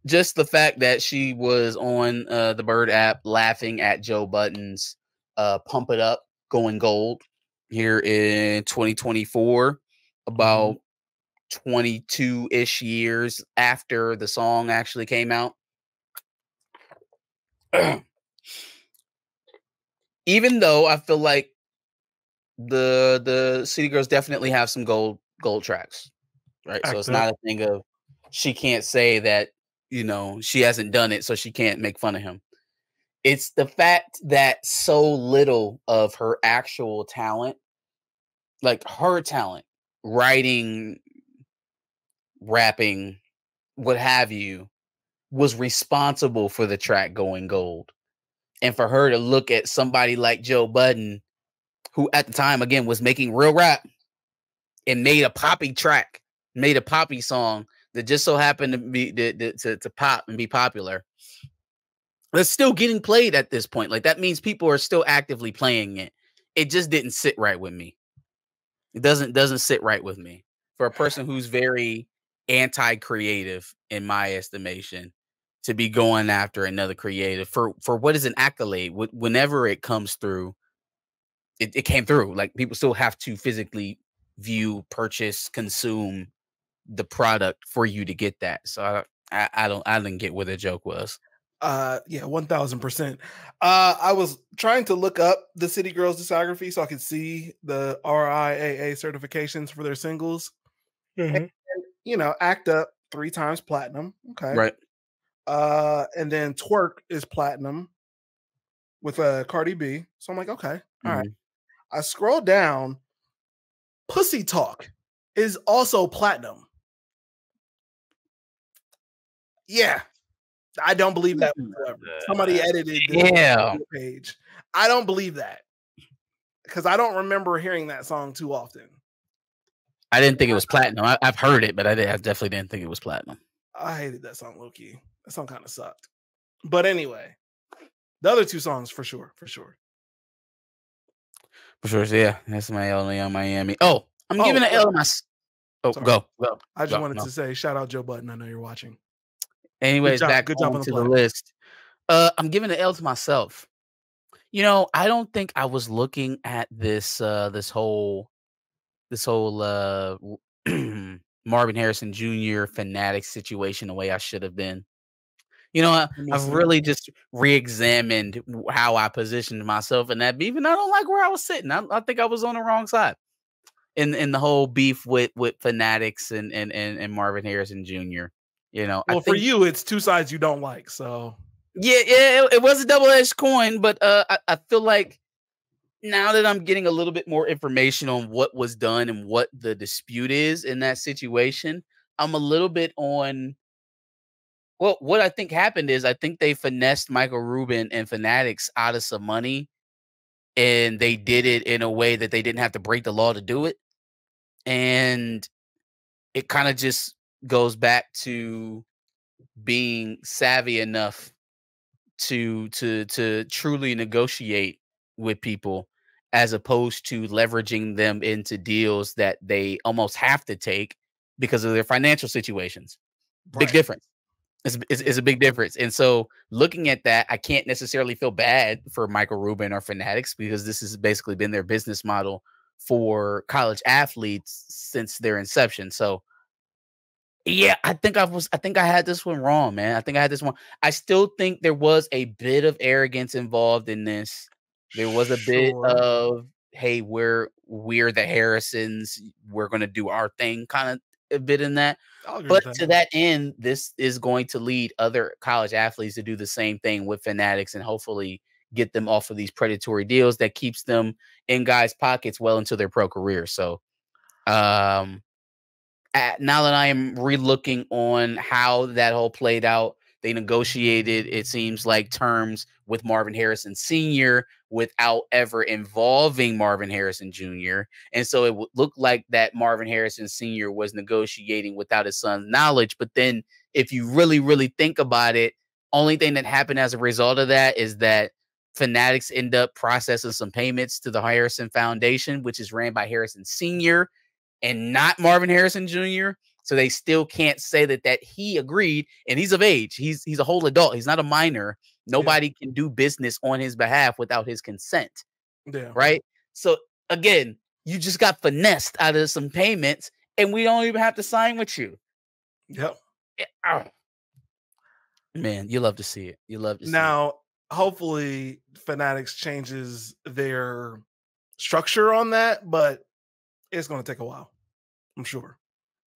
just the fact that she was on the Bird app laughing at Joe Budden's Pump It Up going gold here in 2024, about 22-ish years after the song actually came out. Even though I feel like the City Girls definitely have some gold tracks, right? So it's not a thing of she can't say that, you know, she hasn't done it, so she can't make fun of him. It's the fact that so little of her actual talent, like her talent, writing, rapping, what have you, was responsible for the track going gold. And for her to look at somebody like Joe Budden, who at the time, again, was making real rap and made a poppy track, made a poppy song that just so happened to be to pop and be popular. That's still getting played at this point. Like, that means people are still actively playing it. It just didn't sit right with me. It doesn't sit right with me. For a person who's very anti-creative, in my estimation, to be going after another creative for what is an accolade, whenever it comes through, it came through. Like, people still have to physically view, purchase, consume the product for you to get that. So I didn't get what the joke was. Yeah, 1000%. I was trying to look up the City Girls discography so I could see the RIAA certifications for their singles. And, you know, Act Up 3 times platinum. Okay. Right. And then Twerk is platinum with Cardi B. So I'm like, okay, all right. I scroll down. Pussy Talk is also platinum. Yeah. I don't believe that whatsoever. Somebody edited this page. I don't believe that because I don't remember hearing that song too often. I didn't think it was platinum. I've heard it, but I definitely didn't think it was platinum. I hated that song, low-key. That song kind of sucked. But anyway, the other 2 songs for sure. So yeah, that's my L on Miami. Oh, I'm giving an L to my. Oh, sorry. go. I just wanted to say, shout out Joe Budden. I know you're watching. Anyways, back to the list. I'm giving an L to myself. You know, I don't think I was looking at this whole Marvin Harrison Jr. Fanatics situation the way I should have been. You know, I've really just re-examined how I positioned myself in that beef, and I don't like where I was sitting. I think I was on the wrong side in the whole beef with Fanatics and Marvin Harrison Jr. You know, well, for you, it's 2 sides you don't like. So yeah, it was a double-edged coin, but I feel like now that I'm getting a little bit more information on what was done and what the dispute is in that situation, I'm a little bit on. Well, what I think happened is I think they finessed Michael Rubin and Fanatics out of some money, and they did it in a way that they didn't have to break the law to do it. And it kind of just goes back to being savvy enough to truly negotiate with people, as opposed to leveraging them into deals that they almost have to take because of their financial situations. Right. Big difference. It's a big difference. And so looking at that, I can't necessarily feel bad for Michael Rubin or Fanatics because this has basically been their business model for college athletes since their inception. So yeah, I think I had this one wrong, man. I think I had this one. I still think there was a bit of arrogance involved in this. There was a bit of, hey, we're the Harrisons, we're gonna do our thing, kind of a bit in that. But to that end, this is going to lead other college athletes to do the same thing with Fanatics and hopefully get them off of these predatory deals that keeps them in guys' pockets well into their pro career. So now that I am relooking on how that whole played out, they negotiated, it seems like, terms with Marvin Harrison Sr. without ever involving Marvin Harrison Jr. And so it would look like that Marvin Harrison Sr. was negotiating without his son's knowledge. But then if you really, really think about it, only thing that happened as a result of that is that Fanatics end up processing some payments to the Harrison Foundation, which is ran by Harrison Sr. and not Marvin Harrison Jr. So they still can't say that he agreed, and he's of age. He's a whole adult. He's not a minor. Nobody can do business on his behalf without his consent. Yeah. Right. So again, you just got finessed out of some payments, and we don't even have to sign with you. Yep. Man, you love to see it. You love to see it. Now, hopefully, Fanatics changes their structure on that, but it's going to take a while. I'm sure.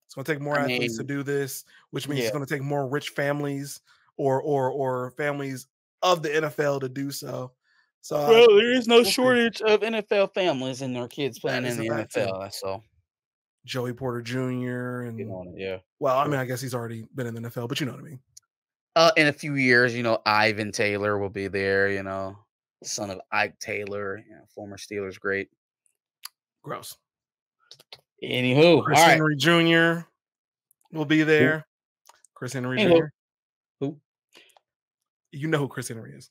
It's going to take more athletes to do this, which means it's going to take more rich families or families of the NFL to do so. So there is no shortage of NFL families and their kids playing in the NFL. That's all. Joey Porter Jr. and yeah. Well, I mean, I guess he's already been in the NFL, but you know what I mean. In a few years, Ivan Taylor will be there. Son of Ike Taylor, former Steelers great. Gross. Anywho, Chris Henry Jr. will be there. Who? Chris Henry Jr. Who? You know who Chris Henry is.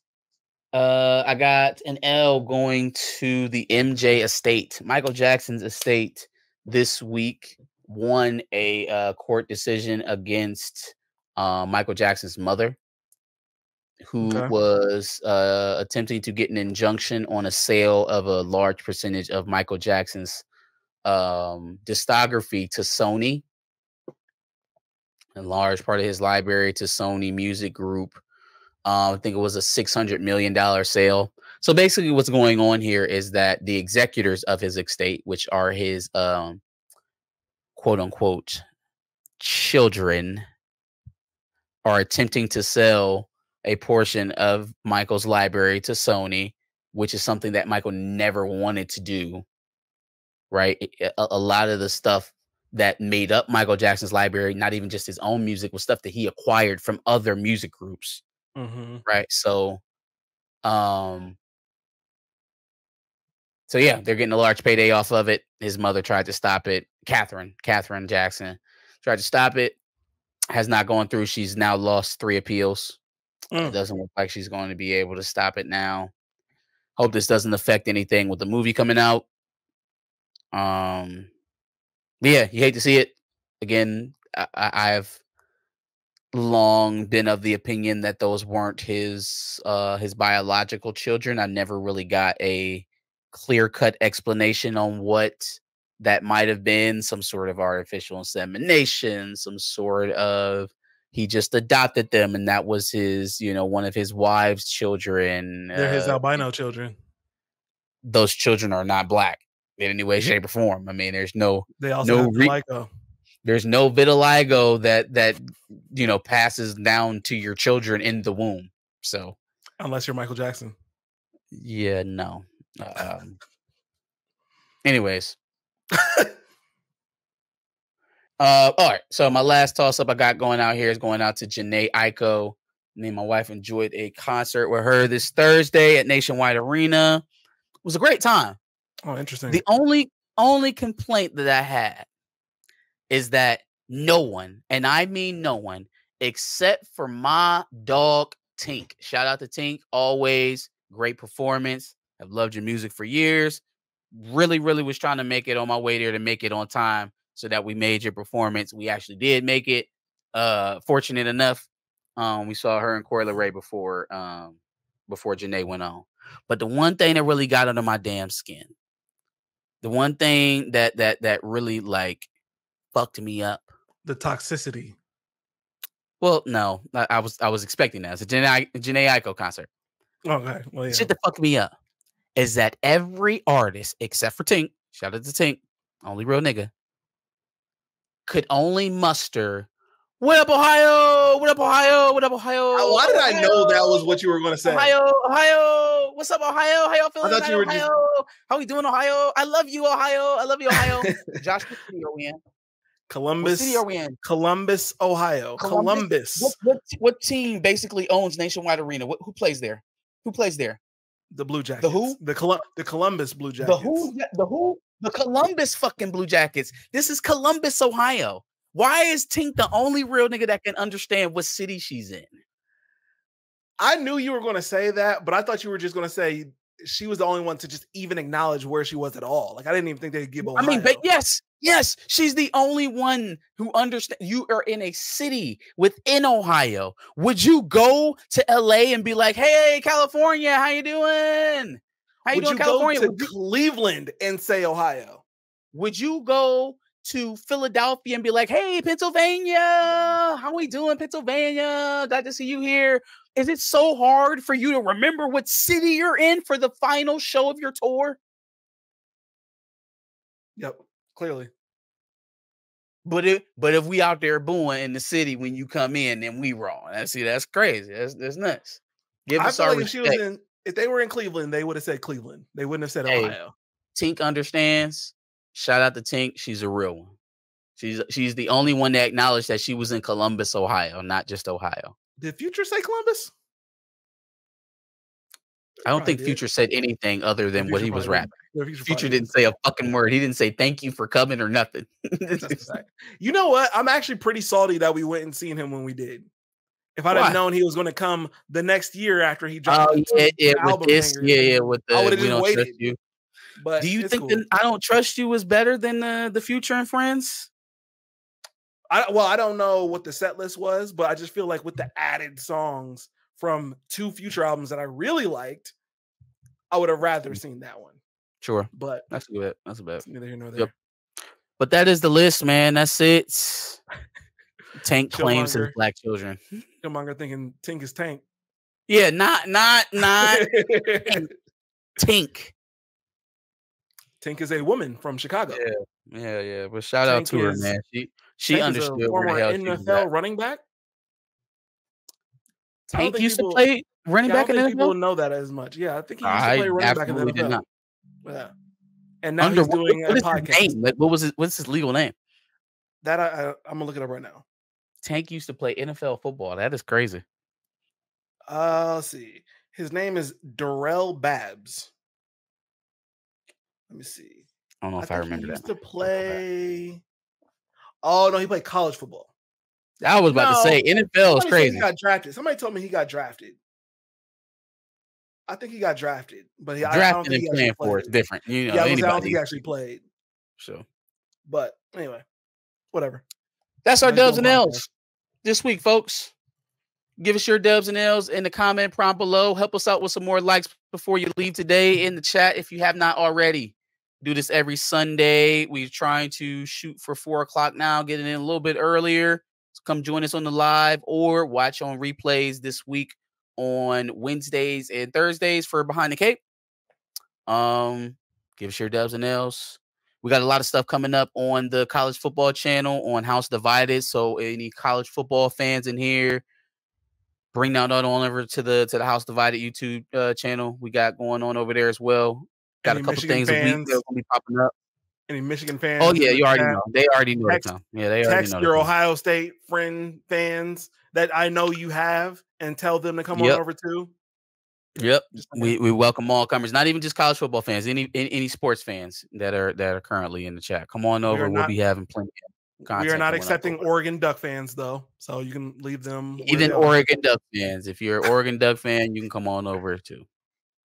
I got an L going to the MJ estate. Michael Jackson's estate this week won a court decision against Michael Jackson's mother, who was attempting to get an injunction on a sale of a large percentage of Michael Jackson's discography to Sony, a large part of his library to Sony Music Group. I think it was a $600 million sale. So basically what's going on here is that the executors of his estate, which are his quote unquote children, are attempting to sell a portion of Michael's library to Sony, which is something that Michael never wanted to do. Right. A lot of the stuff that made up Michael Jackson's library, not even just his own music, was stuff that he acquired from other music groups. Mm-hmm. Right. So yeah, they're getting a large payday off of it. His mother tried to stop it. Catherine Jackson tried to stop it. Has not gone through. She's now lost 3 appeals. It doesn't look like she's going to be able to stop it now. Hope this doesn't affect anything with the movie coming out. Yeah, you hate to see it. Again, I've long been of the opinion that those weren't his biological children. I never really got a clear-cut explanation on what that might have been. Some sort of artificial insemination, some sort of he just adopted them and that was his, one of his wife's children. They're his albino children. Those children are not black in any way, shape, or form. I mean, there's no vitiligo. There's no vitiligo that passes down to your children in the womb. So unless you're Michael Jackson. Yeah, no. Anyways. All right. So my last toss up I got going out here is going out to Jhené Aiko. Me and my wife enjoyed a concert with her this Thursday at Nationwide Arena. It was a great time. Oh, interesting. The only complaint that I had is that no one, and I mean no one, except for my dog Tink. Shout out to Tink. Always great performance. I've loved your music for years. Really, really was trying to make it on my way there to make it on time so that we made your performance. We actually did make it. Fortunate enough We saw her and Coi Leray before Janae went on. But the one thing that really got under my damn skin, the one thing that really like fucked me up, the toxicity. Well, no, I was expecting that. It's a Janae Aiko concert. Okay, well, yeah. Shit that fucked me up is that every artist except for Tink, shout out to Tink, only real nigga, could only muster, "What up, Ohio? What up, Ohio? What up, Ohio?" Why did I know that was what you were going to say? Ohio. What's up, Ohio? How y'all feeling? I thought you were Ohio? How we doing, Ohio? I love you, Ohio. I love you, Ohio. Josh, what city are we in? Columbus. What city are we in? Columbus, Ohio. Columbus. What team basically owns Nationwide Arena? Who plays there? Who plays there? The Blue Jackets. The who? The Columbus Blue Jackets. The who? The Columbus fucking Blue Jackets. This is Columbus, Ohio. Why is Tink the only real nigga that can understand what city she's in? I knew you were going to say that, but I thought you were just going to say she was the only one to just even acknowledge where she was at all. Like, I didn't even think they'd give Ohio. I mean, but yes, she's the only one who understands. You are in a city within Ohio. Would you go to LA and be like, "Hey, California, how you doing? How you doing, California?" Would you go to Cleveland and say Ohio? Would you go to Philadelphia and be like, "Hey, Pennsylvania, how we doing, Pennsylvania? Glad to see you here." Is it so hard for you to remember what city you're in for the final show of your tour? Yep, clearly. But if we out there booing in the city when you come in, then we wrong. That's crazy. That's nuts. Give us our respect. If they were in Cleveland, they would have said Cleveland. They wouldn't have said Ohio. Tink understands. Shout out to Tink. She's a real one. She's the only one that acknowledged that she was in Columbus, Ohio, not just Ohio. Did Future say Columbus? I don't think Future said anything other than what he was rapping. Future didn't say a fucking word. He didn't say thank you for coming or nothing. You know what? I'm actually pretty salty that we went and seen him when we did. If I'd have known he was going to come the next year after he dropped the album, I would have just waited. You. But do you think I Don't Trust You was better than the Future and Friends? I don't know what the set list was, but I just feel like with the added songs from 2 Future albums that I really liked, I would have rather seen that one. Sure, but that's good. That's a bit. Neither here nor there. Yep. But that is the list, man. That's it. Tank claims his black children. Killmonger thinking Tink is Tank. Yeah, not Tink. Tink is a woman from Chicago. Yeah. But shout out to her, man. She understood where the hell NFL running back. Tank used to play running back in the NFL. People know that as much. Yeah, I think he used to play running back in the NFL. Did not. Yeah. And now he's doing a podcast. Like, what's his legal name? That I'm gonna look it up right now. Tank used to play NFL football. That is crazy. Let's see. His name is Darrell Babs. Let me see. I don't know if I remember that. He used to play. Oh no, he played college football. I was about to say NFL is crazy. He got drafted. Somebody told me he got drafted. I think he got drafted, but drafted and playing for it's different. You know, I don't think he actually played. So, but anyway, whatever. That's our dubs and L's this week, folks. Give us your dubs and L's in the comment prompt below. Help us out with some more likes before you leave today in the chat if you have not already. Do this every Sunday. We're trying to shoot for 4 o'clock now, getting in a little bit earlier. So come join us on the live or watch on replays this week on Wednesdays and Thursdays for Behind the Cape. Give us your dubs and L's. We got a lot of stuff coming up on the college football channel on House Divided. So any college football fans in here, bring that on over to the House Divided YouTube channel. We got going on over there as well. Got a couple things a week that will be popping up. Any Michigan fans? Oh yeah, you already know. They already know. Yeah, they already know. Text your Ohio State fans that I know you have, and tell them to come on over too. Yep, we welcome all comers. Not even just college football fans. Any sports fans that are currently in the chat. Come on over. We'll be having plenty of content. We are not accepting Oregon Duck fans though, so you can leave them. Even Oregon Duck fans. If you're an Oregon Duck fan, you can come on over too.